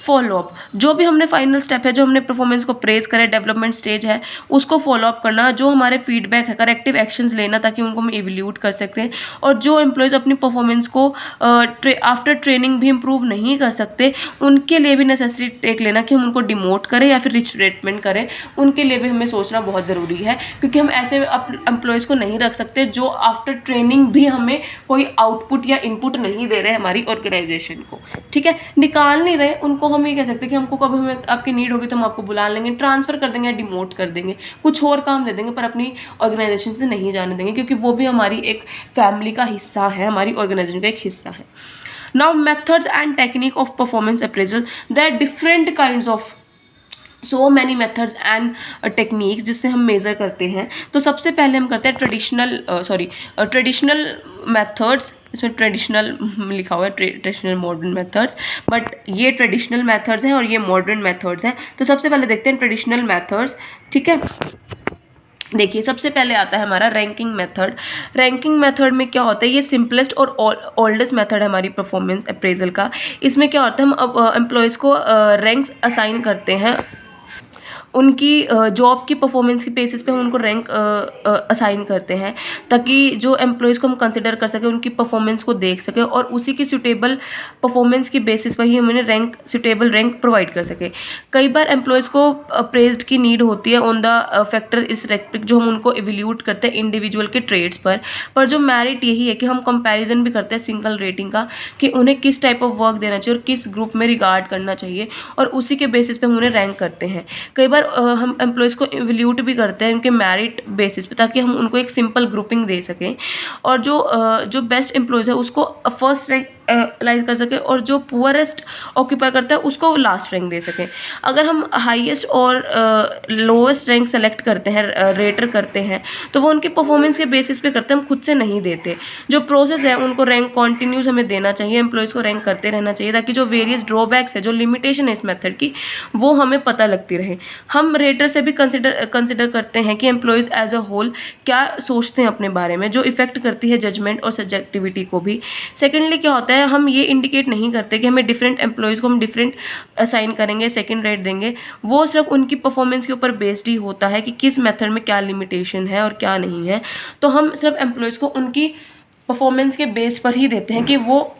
फॉलोअप, जो भी हमने फाइनल स्टेप है, जो हमने परफॉर्मेंस को प्रेस करे, डेवलपमेंट स्टेज है, उसको फॉलोअप करना, जो हमारे फीडबैक है, करेक्टिव एक्शंस लेना ताकि उनको हम इवैल्यूएट कर सकते हैं। और जो एम्प्लॉयज़ अपनी परफॉर्मेंस को आफ्टर ट्रेनिंग भी इम्प्रूव नहीं कर सकते उनके लिए भी नेसेसरी टेक लेना कि हम उनको डिमोट करें या फिर रिट्रीटमेंट करें, उनके लिए भी हमें सोचना बहुत ज़रूरी है, क्योंकि हम ऐसे एम्प्लॉयज़ को नहीं रख सकते जो आफ्टर ट्रेनिंग भी हमें कोई आउटपुट या इनपुट नहीं दे रहे हमारी ऑर्गेनाइजेशन को। ठीक है, निकाल नहीं रहे उनको हम ये कह सकते हैं कि हमको कभी हमें आपकी नीड होगी तो हम आपको बुला लेंगे, ट्रांसफ़र कर देंगे, डिमोट कर देंगे, कुछ और काम दे देंगे, पर अपनी ऑर्गेनाइजेशन से नहीं जाने देंगे, क्योंकि वो भी हमारी एक फैमिली का हिस्सा है, हमारी ऑर्गेनाइजेशन का एक हिस्सा है। Now methods and technique of performance appraisal, there are different kinds of so many methods and techniques जिससे हम मेज़र करते हैं। तो सबसे पहले हम करते हैं ट्रेडिशनल मेथड्स। इसमें ट्रेडिशनल लिखा हुआ है, ट्रेडिशनल मॉडर्न मेथड्स, बट ये ट्रेडिशनल मेथड्स हैं और ये मॉडर्न मेथड्स हैं। तो सबसे पहले देखते हैं ट्रेडिशनल मेथड्स। ठीक है, देखिए सबसे पहले आता है हमारा रैंकिंग मेथड। रैंकिंग मेथड में क्या होता है, ये सिंपलेस्ट और ओल्डेस्ट मेथड है हमारी परफॉर्मेंस अप्रेजल का। इसमें क्या होता है, हम एम्प्लॉयज़ को रैंक्स असाइन करते हैं, उनकी जॉब की परफॉर्मेंस की बेसिस पे हम उनको रैंक असाइन करते हैं ताकि जो एम्प्लॉयज़ को हम कंसिडर कर सकें, उनकी परफॉर्मेंस को देख सकें और उसी की सूटेबल परफॉर्मेंस की बेसिस पर ही हम उन्हें सूटेबल रैंक प्रोवाइड कर सकें। कई बार एम्प्लॉयज़ को अप्रेज्ड की नीड होती है ऑन द फैक्टर इस रेस्पेक्ट, जो हम उनको इवैल्यूएट करते हैं इंडिविजुअल के ट्रेड्स पर जो मेरिट यही है कि हम कंपैरिजन भी करते हैं सिंगल रेटिंग का कि उन्हें किस टाइप ऑफ वर्क देना चाहिए और किस ग्रुप में रिगार्ड करना चाहिए, और उसी के बेसिस पे हम उन्हें रैंक करते हैं। कई बार हम एम्प्लॉयज़ को इवैल्यूएट भी करते हैं उनके मेरिट बेसिस पे ताकि हम उनको एक सिंपल ग्रुपिंग दे सकें, और जो बेस्ट एम्प्लॉयज़ है उसको फर्स्ट रैंक अलाइज कर सकें और जो पुअरेस्ट ऑक्यूपाई करता है उसको लास्ट रैंक दे सकें। अगर हम हाईएस्ट और लोवेस्ट रैंक सेलेक्ट करते हैं, रेटर करते हैं, तो वो उनकी परफॉर्मेंस के बेसिस पे करते हैं, हम खुद से नहीं देते। जो प्रोसेस है उनको रैंक कॉन्टिन्यूस हमें देना चाहिए, एम्प्लॉयज़ को रैंक करते रहना चाहिए ताकि जो वेरियस ड्रॉबैक्स है, जो लिमिटेशन है इस मेथड की, वो हमें पता लगती रहे। हम रेटर से भी कंसिडर करते हैं कि एम्प्लॉयज़ एज अ होल क्या सोचते हैं अपने बारे में, जो इफेक्ट करती है जजमेंट और सब्जेक्टिविटी को भी। सेकेंडली क्या होता है, हम ये इंडिकेट नहीं करते कि हमें डिफरेंट एम्प्लॉयज़ को हम डिफरेंट असाइन करेंगे, सेकंड रेट देंगे, वो सिर्फ उनकी परफॉर्मेंस के ऊपर बेस्ड ही होता है कि किस मेथड में क्या लिमिटेशन है और क्या नहीं है। तो हम सिर्फ एम्प्लॉयज़ को उनकी परफॉर्मेंस के बेस पर ही देते हैं कि वो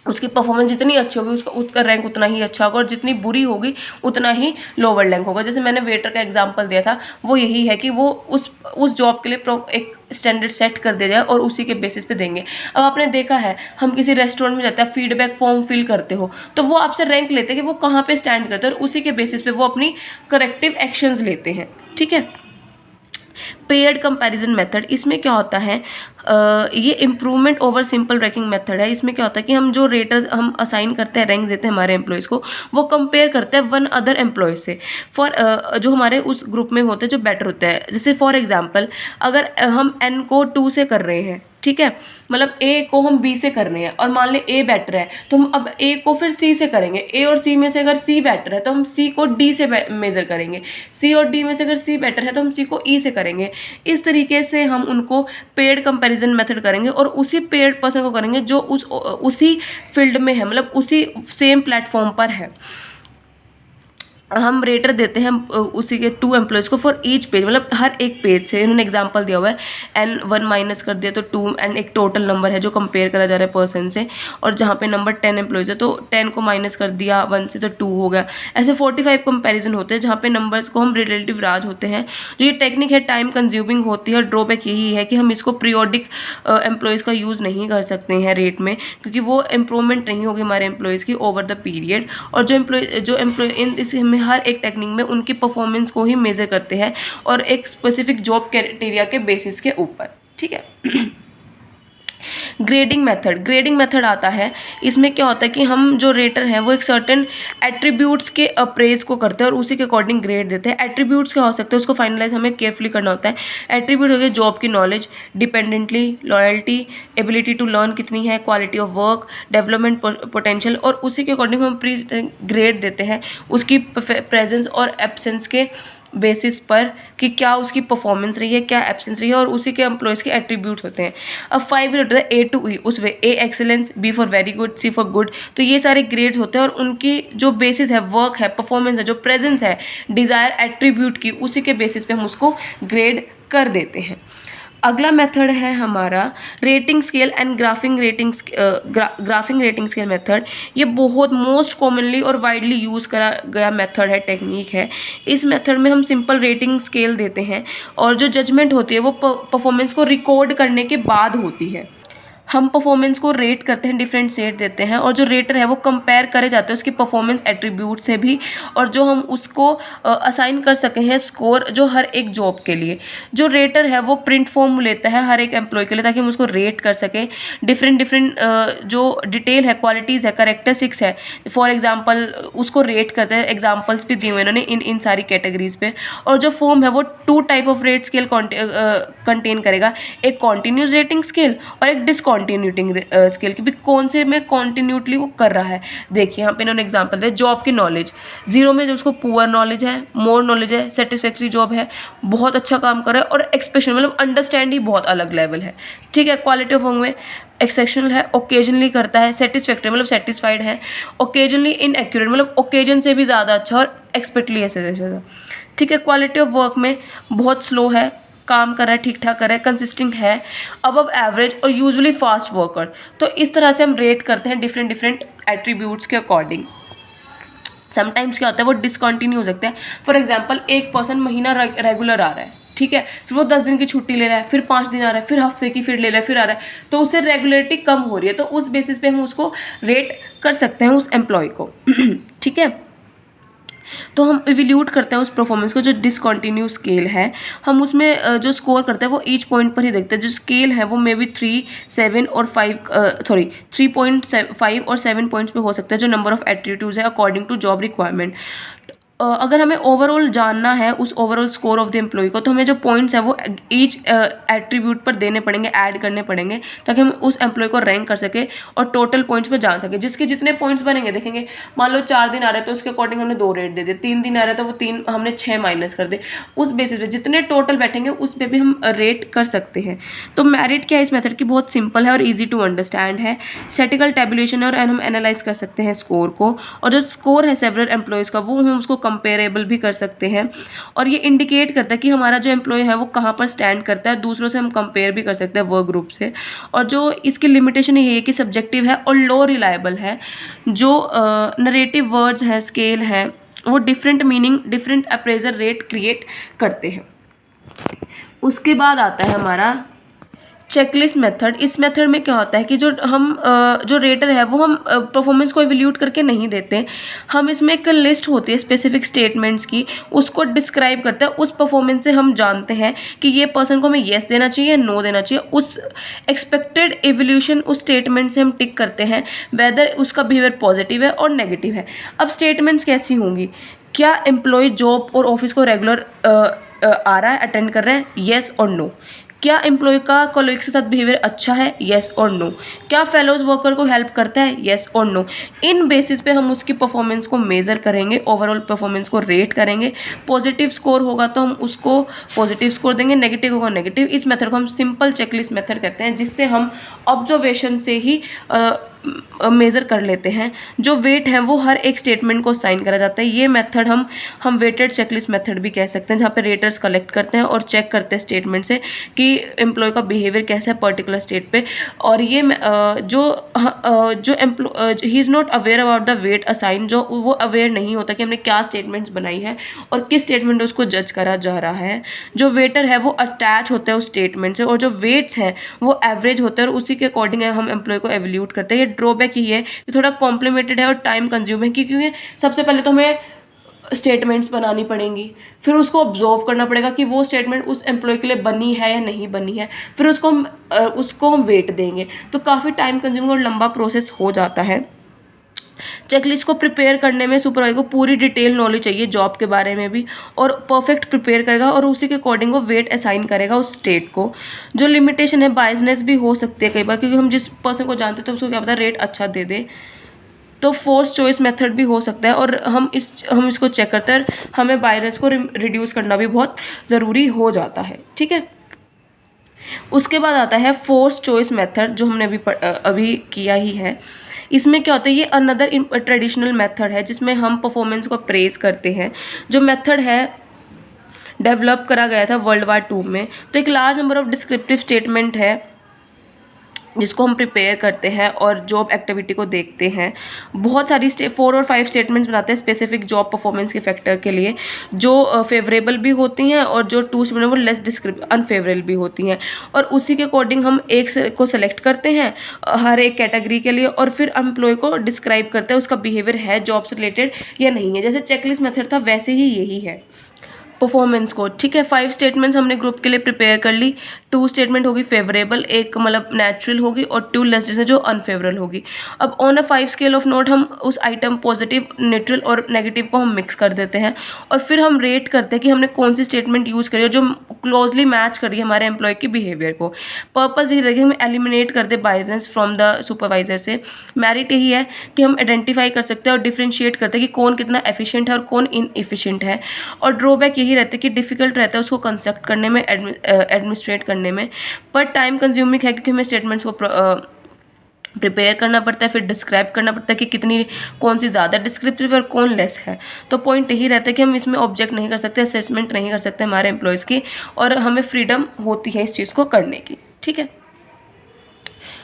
उसकी परफॉर्मेंस जितनी अच्छी होगी उसका रैंक उतना ही अच्छा होगा, और जितनी बुरी होगी उतना ही लोअर रैंक होगा। जैसे मैंने वेटर का एग्जांपल दिया था, वो यही है कि वो उस जॉब के लिए एक स्टैंडर्ड सेट कर दे जाए और उसी के बेसिस पे देंगे। अब आपने देखा है, हम किसी रेस्टोरेंट में जाते हैं, फीडबैक फॉर्म फिल करते हो तो वो आपसे रैंक लेते हैं कि वो कहाँ पे स्टैंड करते हैं और उसी के बेसिस पे वो अपनी करेक्टिव एक्शंस लेते हैं। ठीक है, पेयर्ड कंपैरिजन मेथड, इसमें क्या होता है, ये improvement over simple ranking method है। इसमें क्या होता है कि हम जो रेटर्स हम असाइन करते हैं, रैंक देते हैं हमारे एम्प्लॉयज़ को, वो कंपेयर करते हैं वन अदर एम्प्लॉयज़ से फॉर जो हमारे उस ग्रुप में होते हैं जो बेटर होते हैं। जैसे फॉर एग्जांपल, अगर हम N को 2 से कर रहे हैं, ठीक है, मतलब A को हम B से कर रहे हैं और मान लें A बेटर है, तो हम अब A को फिर C से करेंगे। A और C में से अगर C बेटर है तो हम C को D से मेज़र करेंगे, C और D में से अगर C बेटर है तो हम C को E से करेंगे। इस तरीके से हम उनको पेड कंपैरिजन मेथड करेंगे और उसी पेड पर्सन को करेंगे जो उसी फील्ड में है, मतलब उसी सेम प्लेटफॉर्म पर है। हम रेटर देते हैं उसी के 2 एम्प्लॉयज़ को फॉर ईच पेज, मतलब हर एक पेज से। इन्होंने एग्जांपल दिया हुआ है, N1 माइनस कर दिया तो 2, एंड एक टोटल नंबर है जो कंपेयर करा जा रहा है पर्सन से, और जहाँ पे नंबर 10 एम्प्लॉयज़ है तो 10 को माइनस कर दिया 1 से तो 2 हो गया। ऐसे 45 कंपैरिजन होते हैं जहाँ पे नंबर्स को हम रिलेटिव राज होते हैं। जो ये टेक्निक है टाइम कंज्यूमिंग होती है, और ड्रॉबैक यही है कि हम इसको पीरियोडिक एम्प्लॉयज़ का यूज़ नहीं कर सकते हैं रेट में, क्योंकि वो इम्प्रूवमेंट नहीं होगी हमारे एम्प्लॉयज़ की ओवर द पीरियड। और जो एम्प्लॉय इन इस में हर एक टेक्निक में उनकी परफॉर्मेंस को ही मेजर करते हैं और एक स्पेसिफिक जॉब क्राइटेरिया के बेसिस के ऊपर। ठीक है, ग्रेडिंग मेथड आता है, इसमें क्या होता है कि हम जो रेटर हैं वो एक सर्टेन एट्रीब्यूट्स के अप्रेज को करते हैं और उसी के अकॉर्डिंग ग्रेड देते हैं। एट्रीब्यूट्स क्या हो सकते हैं उसको फाइनलाइज हमें केयरफुली करना होता है। एट्रीब्यूट हो गया जॉब की knowledge, dependently, loyalty, ability to learn कितनी है, quality of work, development potential, और उसी के अकॉर्डिंग हम प्री ग्रेड देते हैं उसकी प्रेजेंस और एब्सेंस के बेसिस पर कि क्या उसकी परफॉर्मेंस रही है, क्या एब्सेंस रही है, और उसी के एम्प्लॉयज़ के एट्रीब्यूट होते हैं। अब 5 ग्रेड होता है A to E, उसमें A excellence, B for very good, C for good. तो ये सारे ग्रेड्स होते हैं और उनकी जो बेसिस है, वर्क है, परफॉर्मेंस है, जो प्रेजेंस है, डिज़ायर एट्रीब्यूट की, उसी के बेसिस पे हम उसको ग्रेड कर देते हैं। अगला मेथड है हमारा rating scale and graphic rating scale method. ये बहुत मोस्ट कॉमनली और वाइडली यूज़ करा गया मेथड है, टेक्निक है। इस मेथड में हम सिंपल रेटिंग स्केल देते हैं और जो जजमेंट होती है वो परफॉर्मेंस को रिकॉर्ड करने के बाद होती है। हम परफॉर्मेंस को रेट करते हैं, डिफरेंट सेट देते हैं, और जो रेटर है वो कंपेयर करे जाते हैं उसकी परफॉर्मेंस एट्रीब्यूट से भी, और जो हम उसको असाइन कर सके हैं स्कोर जो हर एक जॉब के लिए। जो रेटर है वो प्रिंट फॉर्म लेता है हर एक एम्प्लॉय के लिए ताकि हम उसको रेट कर सकें। डिफरेंट जो डिटेल है, क्वालिटीज़ है, करेक्टरिस्टिक्स है, फॉर एग्जाम्पल उसको रेट करते हैं। एग्जाम्पल्स भी दिए हुए इन्होंने इन सारी कैटेगरीज पे। और जो फॉर्म है वो 2 type of rate scale contain करेगा, एक कॉन्टीन्यूस रेटिंग स्केल और एक डिसकॉन्टिन्यूटिंग स्केल की भी कौन से में कॉन्टिन्यूटली वो कर रहा है। देखिए यहाँ पे इन्होंने एग्जांपल दिया, जॉब की नॉलेज 0 में जो उसको पुअर नॉलेज है, मोर नॉलेज है, सेटिस्फैक्ट्री जॉब है, बहुत अच्छा काम कर रहा है, और एक्सप्रेशन मतलब अंडरस्टैंड ही बहुत अलग लेवल है। ठीक है, क्वालिटी ऑफ वर्क में एक्सेप्शनल है, ओकेजनली करता है, सेटिस्फैक्ट्री मतलब सेटिस्फाइड है, ओकेजनली इनएक्यूरेट मतलब ओकेजन से भी ज़्यादा अच्छा, और एक्सपेक्टली ऐसे ज़्यादा। ठीक है, क्वालिटी ऑफ वर्क में बहुत स्लो है, काम कर रहा है, ठीक ठाक कर रहा है, कंसिस्टेंट है, अबव एवरेज और यूजुअली फास्ट वर्कर। तो इस तरह से हम रेट करते हैं डिफरेंट एट्रीब्यूट्स के अकॉर्डिंग। समटाइम्स क्या होता है वो डिसकंटिन्यू हो सकते हैं। फॉर एग्जांपल एक पर्सन महीना रेगुलर आ रहा है, ठीक है, फिर वो 10 दिन की छुट्टी ले रहा है, फिर 5 दिन आ रहा है, फिर हफ्ते की फिर ले रहा है, फिर आ रहा है, तो उससे रेगुलरिटी कम हो रही है, तो उस बेसिस पे हम उसको रेट कर सकते हैं उस एम्प्लॉय को। ठीक है, तो हम इवैल्यूएट करते हैं उस परफॉर्मेंस को। जो डिसकंटिन्यू स्केल है हम उसमें जो स्कोर करते हैं वो ईच पॉइंट पर ही देखते हैं। जो स्केल है वो मे बी 3, 7 और 3.5 और 7 पॉइंट्स पे हो सकता है, जो नंबर ऑफ एट्रीब्यूट्स है अकॉर्डिंग टू जॉब रिक्वायरमेंट। अगर हमें ओवरऑल जानना है उस overall score of the employee को, तो हमें जो पॉइंट्स है वो ईच एट्रीब्यूट पर देने पड़ेंगे, ऐड करने पड़ेंगे, ताकि हम उस एम्प्लॉय को रैंक कर सके और टोटल पॉइंट्स पे जान सके। जिसके जितने पॉइंट्स बनेंगे देखेंगे, मान लो 4 दिन आ रहे हैं तो उसके अकॉर्डिंग हमने 2 रेट दे दिए, 3 दिन आ रहे हैं तो वो 3 हमने 6 माइनस कर दे। उस बेसिस पे जितने टोटल बैठेंगे उस पर भी हम रेट कर सकते हैं। तो मेरिट क्या है इस मेथड की, बहुत सिंपल है और ईजी टू अंडरस्टैंड है। स्टैटिकल टेबुलेशन और हम एनालाइज कर सकते हैं स्कोर को, और जो स्कोर है सेवरल एम्प्लॉयज़ का वो हम उसको कंपेरेबल भी कर सकते हैं, और ये इंडिकेट करता है कि हमारा जो एम्प्लॉय है वो कहाँ पर स्टैंड करता है, दूसरों से हम कंपेयर भी कर सकते हैं वर्क ग्रुप से। और जो इसकी लिमिटेशन ये है कि सब्जेक्टिव है और लो रिलायबल है। जो नरेटिव वर्ड्स हैं, स्केल है, वो different meaning, different appraisal rate create करते हैं। उसके बाद आता है हमारा चेकलिस्ट मेथड। इस मेथड में क्या होता है कि जो रेटर है वो हम परफॉर्मेंस को इवैल्यूएट करके नहीं देते। हम इसमें एक लिस्ट होती है स्पेसिफिक स्टेटमेंट्स की, उसको डिस्क्राइब करते हैं। उस परफॉर्मेंस से हम जानते हैं कि ये पर्सन को हमें येस देना चाहिए, नो देना चाहिए। उस एक्सपेक्टेड इवोल्यूशन उस स्टेटमेंट से हम टिक करते हैं वेदर उसका बिहेवियर पॉजिटिव है और नेगेटिव है। अब स्टेटमेंट्स कैसी होंगी, क्या एम्प्लॉय जॉब और ऑफिस को रेगुलर आ रहा है, अटेंड कर रहे हैं, येस और नो। क्या एम्प्लॉय का कॉलीग्स के साथ बिहेवियर अच्छा है, येस और नो। क्या फेलोज वर्कर को हेल्प करता है, येस और नो। इन बेसिस पे हम उसकी परफॉर्मेंस को मेजर करेंगे, ओवरऑल परफॉर्मेंस को रेट करेंगे। पॉजिटिव स्कोर होगा तो हम उसको पॉजिटिव स्कोर देंगे, नेगेटिव होगा नेगेटिव। इस मेथड को हम सिंपल चेकलिस्ट मेथड कहते हैं, जिससे हम ऑब्जर्वेशन से ही मेज़र कर लेते हैं। जो वेट है वो हर एक स्टेटमेंट को साइन करा जाता है। ये मेथड हम वेटेड चेकलिस्ट मेथड भी कह सकते हैं, जहाँ पे रेटर्स कलेक्ट करते हैं और चेक करते हैं स्टेटमेंट से कि एम्प्लॉय का बिहेवियर कैसा है पर्टिकुलर स्टेट पे। और ये जो employee he is not aware about the weight assign, जो वो अवेयर नहीं होता कि हमने क्या स्टेटमेंट्स बनाई है और किस स्टेटमेंट उसको जज करा जा रहा है। जो वेटर है वो अटैच होता है उस स्टेटमेंट से, और जो वेट्स हैं वो एवरेज होते हैं, और उसी के अकॉर्डिंग हम एम्प्लॉय को एवल्यूट करते हैं। ड्रॉबैक ही है कि थोड़ा कॉम्प्लिमेंटेड है और टाइम कंज्यूम है, क्योंकि सबसे पहले तो हमें स्टेटमेंट्स बनानी पड़ेंगी, फिर उसको ऑब्जर्व करना पड़ेगा कि वो स्टेटमेंट उस एम्प्लॉय के लिए बनी है या नहीं बनी है, फिर उसको हम वेट देंगे। तो काफ़ी टाइम कंज्यूमिंग और लंबा प्रोसेस हो जाता है। चेकलिस्ट को प्रिपेयर करने में सुपरवाइजर को पूरी डिटेल नॉलेज चाहिए जॉब के बारे में भी, और परफेक्ट प्रिपेयर करेगा और उसी के अकॉर्डिंग वो वेट असाइन करेगा उस स्टेट को। जो लिमिटेशन है, बायसनेस भी हो सकती है कई बार, क्योंकि हम जिस पर्सन को जानते थे उसको क्या पता रेट अच्छा दे दे। तो फोर्स चॉइस मेथड भी हो सकता है, और हम इसको चेक करते हैं। हमें बायस को रिड्यूस करना भी बहुत ज़रूरी हो जाता है। ठीक है, उसके बाद आता है फोर्स चॉइस मेथड, जो हमने अभी किया ही है। इसमें क्या होता है, ये अनदर ट्रेडिशनल मेथड है जिसमें हम परफॉर्मेंस को प्रेज करते हैं। जो मेथड है डेवलप करा गया था वर्ल्ड वार 2 में। तो एक large number of descriptive statement है जिसको हम प्रिपेयर करते हैं और जॉब एक्टिविटी को देखते हैं। बहुत सारी 4 और 5 स्टेटमेंट्स बनाते हैं स्पेसिफिक जॉब परफॉर्मेंस के फैक्टर के लिए, जो फेवरेबल भी होती हैं और जो 2 स्टेटमेंट वो लेस अनफेवरेबल भी होती हैं। और उसी के अकॉर्डिंग हम एक को सेलेक्ट करते हैं हर एक कैटेगरी के लिए, और फिर एम्प्लॉय को डिस्क्राइब करते हैं उसका बिहेवियर है जॉब से रिलेटेड या नहीं है। जैसे चेकलिस्ट मेथड था वैसे ही यही है परफॉर्मेंस को। ठीक है, 5 स्टेटमेंट्स हमने ग्रुप के लिए प्रिपेयर कर ली। 2 स्टेटमेंट होगी फेवरेबल, एक मतलब नेचुरल होगी, और 2 लेस जैसे जो अनफेवरेबल होगी। अब on a 5 scale of note हम उस आइटम पॉजिटिव, न्यूट्रल और नेगेटिव को हम मिक्स कर देते हैं, और फिर हम रेट करते हैं कि हमने कौन सी स्टेटमेंट यूज़ करी है जो क्लोजली मैच करी है हमारे एम्प्लॉय की बिहेवियर को। पर्पज़ यही रहेगा हम एलिमिनेट कर दे बायसनेस फ्रॉम द सुपरवाइजर से। मेरिट यही है कि हम आइडेंटिफाई कर सकते हैं और डिफ्रेंशिएट करते हैं कि कौन कितना एफिशिएंट है और कौन इनएफिशिएंट है। और ड्रॉबैक यही रहता है कि डिफ़िकल्ट रहता है उसको कंस्ट्रक्ट करने में, एडमिनिस्ट्रेट करने में, पर टाइम कंज्यूमिंग है क्योंकि हमें स्टेटमेंट्स को प्रिपेयर करना पड़ता है, फिर डिस्क्राइब करना पड़ता है कि कितनी कौन सी ज़्यादा डिस्क्रिप्टिव और कौन लेस है। तो पॉइंट यही रहता है कि हम इसमें ऑब्जेक्ट नहीं कर सकते, असेसमेंट नहीं कर सकते हमारे एम्प्लॉयज़ की, और हमें फ्रीडम होती है इस चीज़ को करने की। ठीक है,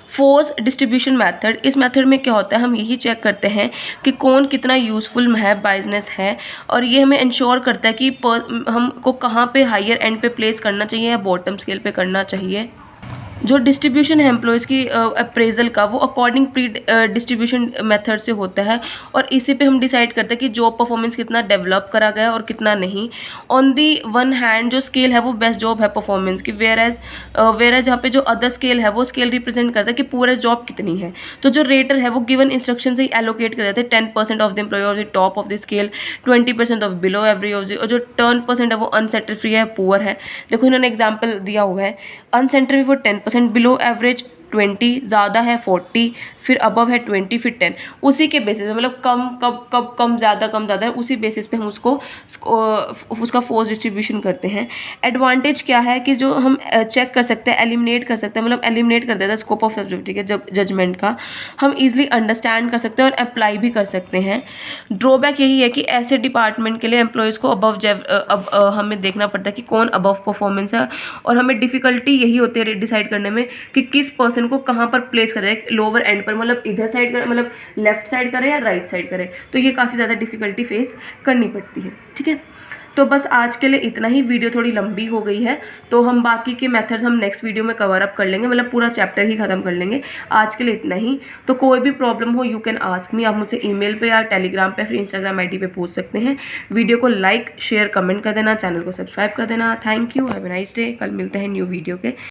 फोर्स डिस्ट्रीब्यूशन मेथड, इस मेथड में क्या होता है, हम यही चेक करते हैं कि कौन कितना यूज़फुल है, बायसनेस है, और ये हमें इंश्योर करता है कि हमको कहाँ पे हायर एंड पे प्लेस करना चाहिए या बॉटम स्केल पे करना चाहिए। जो डिस्ट्रीब्यूशन है एम्प्लॉयज़ की अप्रेजल का, वो अकॉर्डिंग प्री डिस्ट्रीब्यूशन मेथड से होता है, और इसी पे हम डिसाइड करते हैं कि जॉब परफॉर्मेंस कितना डेवलप करा गया और कितना नहीं। ऑन दी वन हैंड जो स्केल है वो बेस्ट जॉब है परफॉर्मेंस की, वेयर एज जहाँ पे जो अदर स्केल है वो स्केल रिप्रेजेंट करता है कि पूरे जॉब कितनी है। तो जो रेटर है वो गिवन इंस्ट्रक्शन से ही एलोकेट कर देते हैं 10% of the employee of the top of the scale, 20% of below every of the, और जो 10% है वो अनसेटिस्फाई है, पुअर है। देखो इन्होंने एग्जाम्पल दिया हुआ है, अनसेंट्री वो 10%, बिलो एवरेज 20, ज़्यादा है 40, फिर अबव है 20, फिर 10। उसी के बेसिस पे, मतलब कम ज़्यादा है, उसी बेसिस पे हम उसका फोर्स डिस्ट्रीब्यूशन करते हैं। एडवांटेज क्या है कि जो हम चेक कर सकते हैं, एलिमिनेट कर सकते हैं, मतलब एलिमिनेट कर देता है स्कोप ऑफ सब्जेक्टिव के जजमेंट का, हम इजीली अंडरस्टैंड कर सकते हैं और अप्लाई भी कर सकते हैं। ड्रॉबैक यही है कि ऐसे डिपार्टमेंट के लिए एम्प्लॉयज़ को हमें देखना पड़ता है कि कौन अबव परफॉर्मेंस है, और हमें डिफ़िकल्टी यही होती है डिसाइड करने में कि किस पर्सन को कहाँ पर प्लेस करें, लोअर एंड पर, मतलब इधर साइड करें, मतलब लेफ्ट साइड करें या राइट साइड करें। तो ये काफ़ी ज़्यादा डिफ़िकल्टी फेस करनी पड़ती है। ठीक है, तो बस आज के लिए इतना ही। वीडियो थोड़ी लंबी हो गई है, तो हम बाकी के मेथड्स हम नेक्स्ट वीडियो में कवर अप कर लेंगे, मतलब पूरा चैप्टर ही ख़त्म कर लेंगे। आज के लिए इतना ही। तो कोई भी प्रॉब्लम हो यू कैन आस्क मी, आप मुझसे ईमेल पे या टेलीग्राम पे फिर इंस्टाग्राम आईडी पे पूछ सकते हैं। वीडियो को लाइक शेयर कमेंट कर देना, चैनल को सब्सक्राइब कर देना। Thank you, have a nice day. कल मिलते हैं न्यू वीडियो के